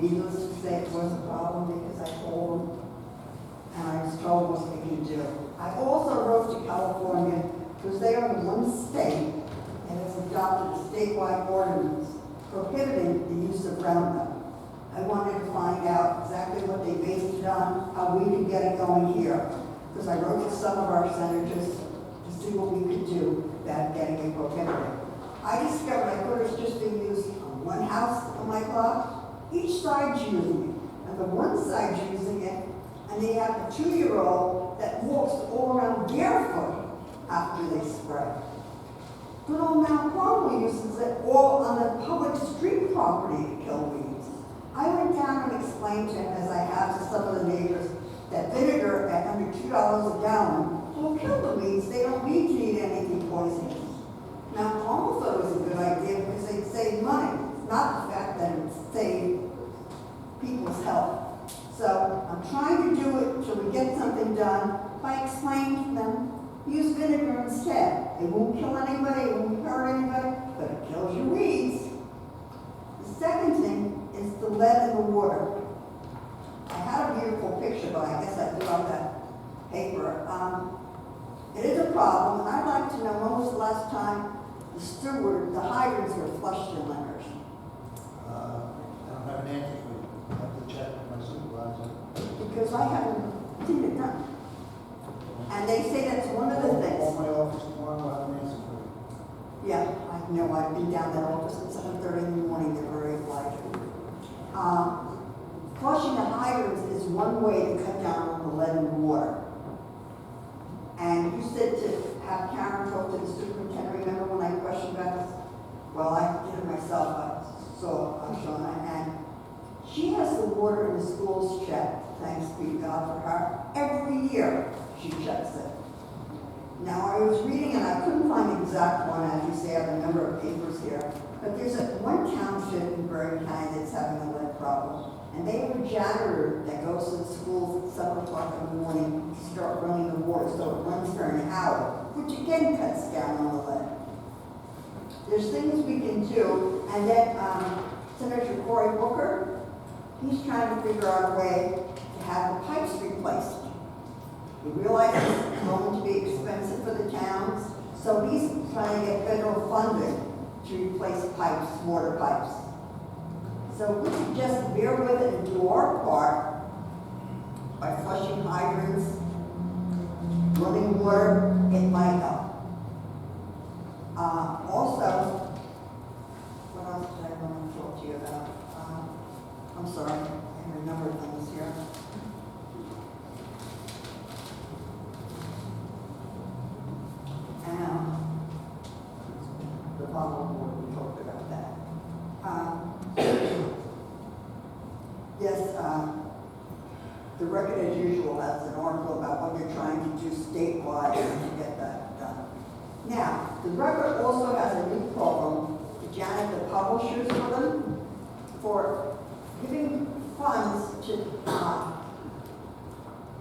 Needless to say, it was a problem because I called them and I was told what we can do. I also wrote to California because they are the one state and has adopted a statewide ordinance prohibiting the use of Roundup. I wanted to find out exactly what they based it on, how we could get it going here. Because I wrote to some of our senators to see what we could do about getting it prohibited. I discovered I thought it's just being used on one house on my block. Each side's using it, and the one side's using it, and they have a 2-year-old that walks all around barefoot after they spray. Good old Mount Carmel uses it all on the public street property to kill weeds. I went down and explained to him, as I have to some of the neighbors, that vinegar at under $2 a gallon will kill the weeds. They don't need to eat anything poisonous. Mount Carmel thought it was a good idea because they'd save money, not the fact that it saved people's health. So I'm trying to do it till we get something done by explaining to them, use vinegar instead. It won't kill anybody, it won't hurt anybody, but it kills your weeds. The second thing is the lead in the water. I had a beautiful picture, but I guess I threw out that paper. It is a problem, and I'd like to know when was the last time the hydrants were flushed in Lyndhurst? I don't have an answer for you. I have to check with my supervisor. Because I haven't seen it done. And they say that's one of the things. Call my office tomorrow, I'll have an answer for you. Yeah, I know, I've been down that office at 7:30 in the morning, they're very obliging. Flushing the hydrants is one way to cut down on the lead in the water. And you said to have Karen talk to the superintendent. Remember when I questioned about this? Well, I did it myself. I saw Shauna, and she has the water in the schools checked. Thanks be to God for her. Every year she checks it. Now I was reading, and I couldn't find the exact one. As you say, I have a number of papers here. But there's one township in Bergen County that's having a lead problem. And they have a janitor that goes to the schools at 7 o'clock in the morning to start running the water, so it runs for an hour, which again cuts down on the lead. There's things we can do, and then Senator Cory Booker, he's trying to figure out a way to have the pipes replaced. He realizes it's going to be expensive for the towns, so he's trying to get federal funding to replace pipes, water pipes. So we should just bear with it and do our part by flushing hydrants, running water, it might help. Also, what else did I want to talk to you about? I'm sorry, I have a number of things here. The follow-up board, we talked about that. Yes, the record as usual has an article about what they're trying to do statewide to get that done. Now, the record also has a new program to Janet, the publishers for them, for giving funds to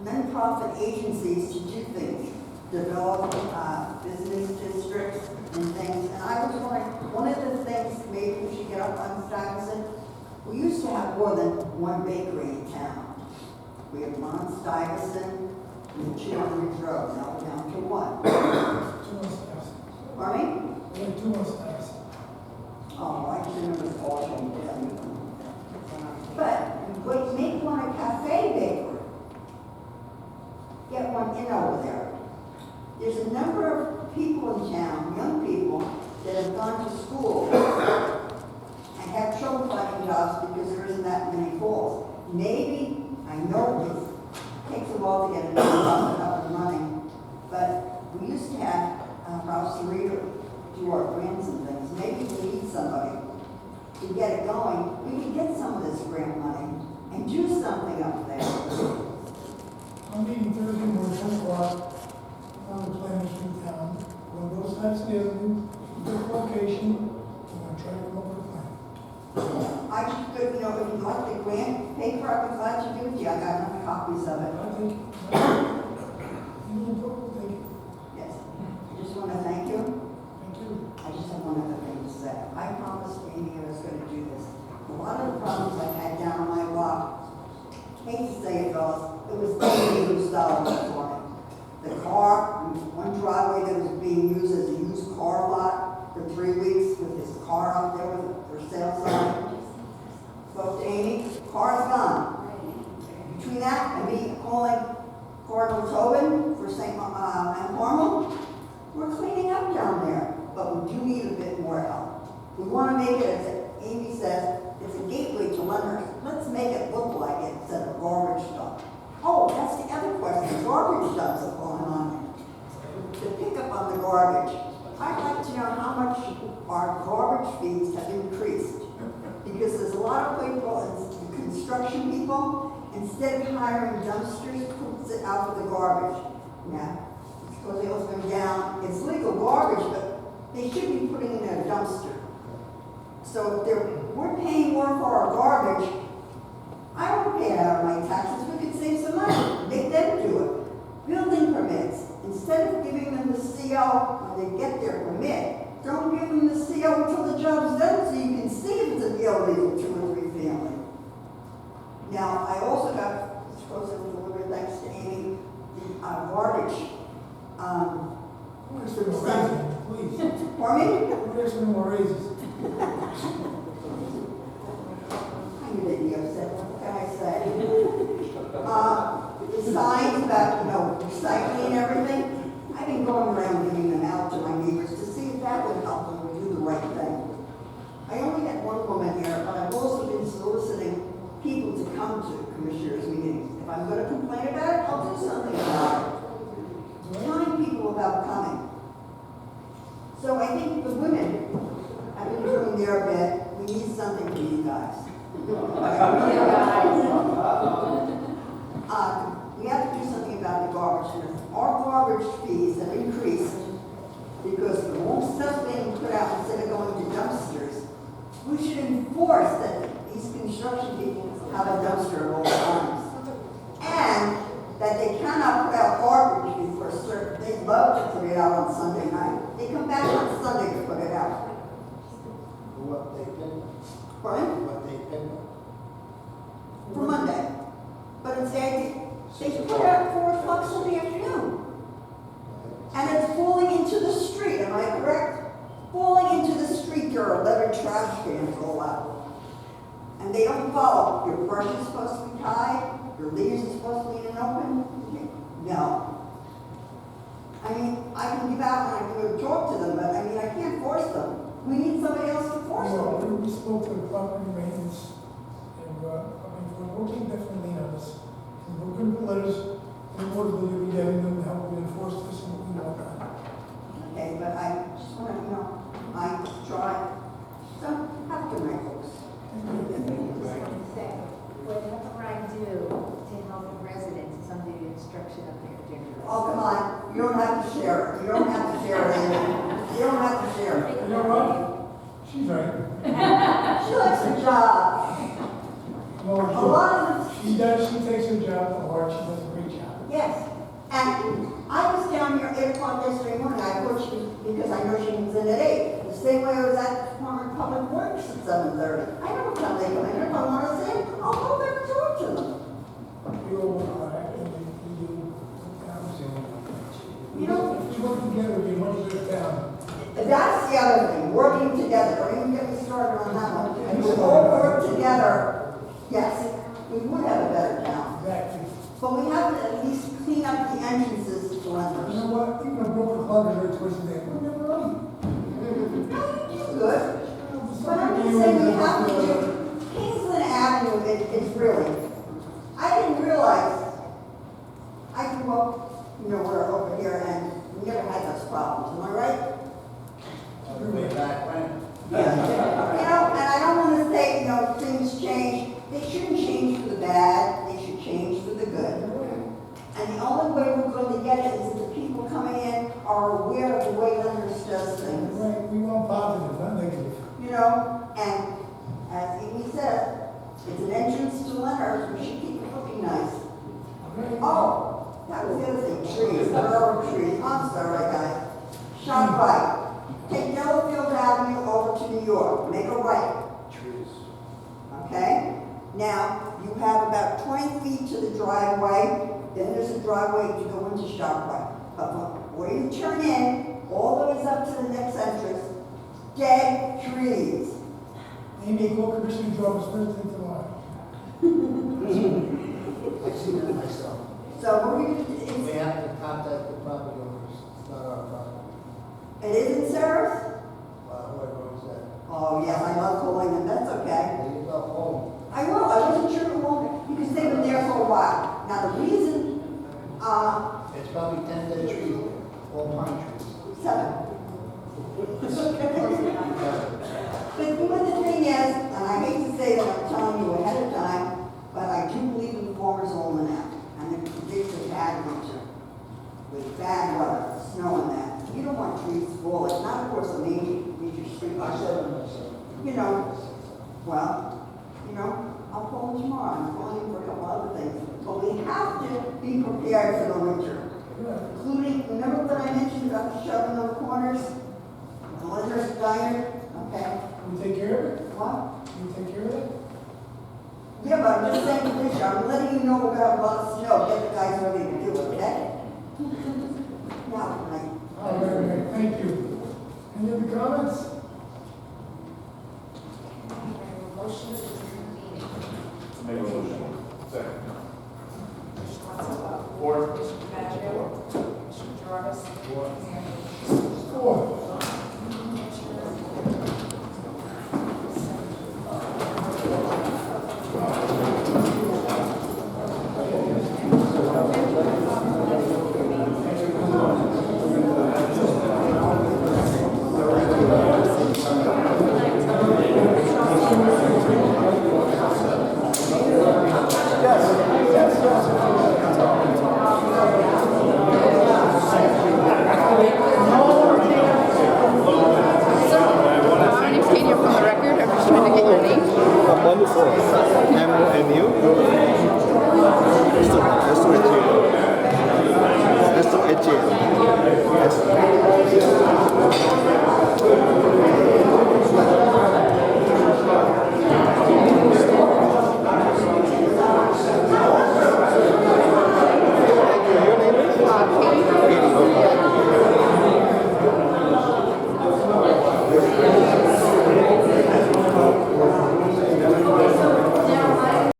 non-profit agencies to do things, develop business districts and things. And I was wondering, one of the things maybe we should get up on Stuyvesant, we used to have more than one bakery in town. We have one on Stuyvesant and 200 Road, now we're down to one. Pardon me? Oh, I just remember the all of them. But we make one a cafe bakery. Get one in over there. There's a number of people in town, young people, that have gone to school and have trouble finding jobs because there isn't that many calls. Maybe, I know it takes a while to get a nonprofit up and running, but we used to have Ralph Sarita do our grants and things. Maybe we need somebody to get it going. We can get some of this grant money and do something up there. I'm meeting Thursday morning, 10 o'clock, on the planning street town. We'll go sites together, pick a location, and I'll try to come up with a plan. I just could, if you'd like the grant paper, I'd be glad to give it to you. I got enough copies of it. I think, you will go, thank you. Yes. I just want to thank you. Thank you. I just have one other thing to say. I promised Amy I was going to do this. A lot of the problems I've had down on my it was Amy who solved it for me. The car, one driveway that was being used as a used car lot for 3 weeks with his car up there with a for sale sign. Spoke to Amy, car's gone. Between that and me calling Cardinal Tobin for St. Mount Carmel, we're cleaning up down there, but we do need a bit more help. We want to make it, as Amy says, it's a gateway to Lyndhurst. Let's make it look like it instead of garbage dump. Oh, that's the other question. Garbage dumps are going on. The pickup on the garbage. I'd like to know how much our garbage fees have increased. Because there's a lot of people, construction people, instead of hiring dumpsters, puts it out for the garbage. Now, it's because they also go down, it's legal garbage, but they should be putting it in a dumpster. So if we're paying more for our garbage, I don't pay it out of my taxes, we could save some money, make them do it. Building permits, instead of giving them the CO when they get their permit, don't give them the CO until the job's done so you can see if it's a illegal 2 or 3 family. Now, I also got, this goes in a little bit thanks to Amy, the garbage. Where's some more raises, please? Pardon me? Where's some more raises? I knew they'd be upset, what can I say? The signs about, recycling and everything, I've been going around giving them out to my neighbors to see if that would help them do the right thing. I only had one woman here, but I've also been soliciting people to come to commissioners' meetings. If I'm gonna complain about it, I'll do something about it. Telling people about coming. So I think the women have been doing their bit. We need something from you guys. We have to do something about the garbage. And our garbage fees have increased because the more stuff being put out instead of going to dumpsters. We should enforce that these construction people have a dumpster at all times. And that they cannot put out garbage before certain, they love to put it out on Sunday night. They come back on Sunday to put it out. What they pick, Pardon? what they pick. For Monday. But it's they put it out 4 o'clock Sunday afternoon. And it's falling into the street, am I correct? Falling into the street, there are 11 trash cans all out. And they don't follow. Your brush is supposed to be tied, your leaves are supposed to be in an open. No. I mean, I can give out and I can talk to them, but I mean, I can't force them. We need somebody else to force Well, them. we spoke to the property maintenance, and, we're working definitely on this. We're going to letters, and what will you be getting them, how we enforce this, and what we want done. Okay, but I just want to, I try. So, have a good night, folks. Say, whatever I do to help the residents is under the instruction of their district. Oh, come on, you don't have to share it. You don't have to share it, Amy. You don't have to share it. You know what? She's right. She likes her job. No, A lot of she does, she takes her job to heart, she does a great job. yes. And I was down here at 8 o'clock yesterday morning. I thought she was, because I know she was in at 8. The same way I was at the Department of Public Works at 7:30. I know what time they come in. If I want to see them, I'll go there and talk to them. We all work hard, and we do, You know, we work together, we want to get down. that's the other thing, working together. Don't even get me started on that one. If we all work together, yes, we would have a better town. Exactly. But we have to at least clean up the entrances to You Lyndhurst. know what, even a broken clock is right towards the day, we're never running. Good. But I'm just saying we have to do, Kingsland Avenue is really, I didn't realize, I grew up, we're over here and we never had those problems, am I right? Way back when. And I don't want to say, things change. They shouldn't change for the bad, they should change for the good. And the only way we're going to get it is if the people coming in are aware of the way Lyndhurst does things. Right, we want positive, not negative. And as Amy said, it's an entrance to Lyndhurst, we should keep it looking nice. Oh, that was the other thing, trees, there are trees, I'm sorry, guys. Shop right. Take Delafield Avenue over to New York, make a right, Trees. okay? Now, you have about 20 feet to the driveway, then there's a driveway to go into ShopRite. But where you turn in, all the way up to the next entrance, dead trees. Amy, call Commissioner Jones first thing tomorrow. I've seen that myself. So what we, We have to contact the property owners, it's not our property. it isn't Sarah's? Whoever owns that. Oh, yes, I love calling them, that's okay. There you go, home. I will, I wasn't sure who owned it, because they've been there for a while. Now, the reason, It's probably 10 dead trees there, all pine trees. 7. Yeah. But the thing is, and I hate to say that I'm telling you ahead of time, but I do believe in the farmer's almanac, and it predicts a bad winter with bad weather, snow and that. You don't want trees to fall, it's not of course a major street. I said it myself. You know, well, I'll call him tomorrow, I'm calling him for a couple other things. But we have to be prepared for the winter, including, remember what I mentioned about the shoving on the corners? The Lyndhurst diner, okay? You take care of it? What? You take care of it? Yeah, but I'm just saying the picture, I'm letting you know we're gonna have a lot of snow, get the guys ready to do it, okay? Now, All right, thank you. Any other comments?